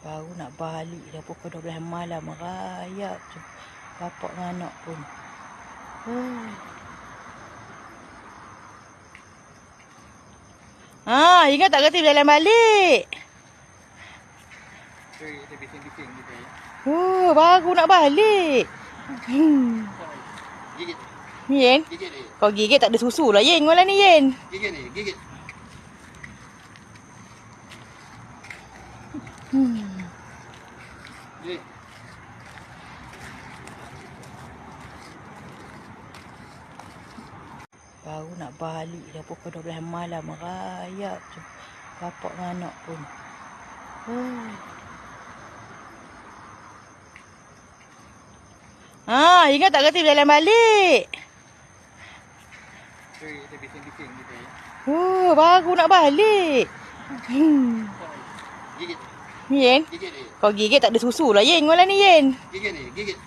Baru nak balik dah pukul 12 malam. Merayap je bapak dengan anak pun. Ingat tak kata jalan balik? Bising-bising gitu ya. Baru nak balik. Gigit. Ni Yen, Gigit ni. kau gigit tak ada susu lah Yen. Malah ni Yen. Gigit ni, gigit. Gigit. Baru nak balik dah pukul 12 malam. Merayap je bapak dengan anak pun. Ingat tak kata jalan balik? Bising-bising gitu ya. Baru nak balik. Gigit. Ni Yen, Gigit ni. kau gigit tak ada susu lah Yen. Malah ni Yen. Gigit ni, gigit.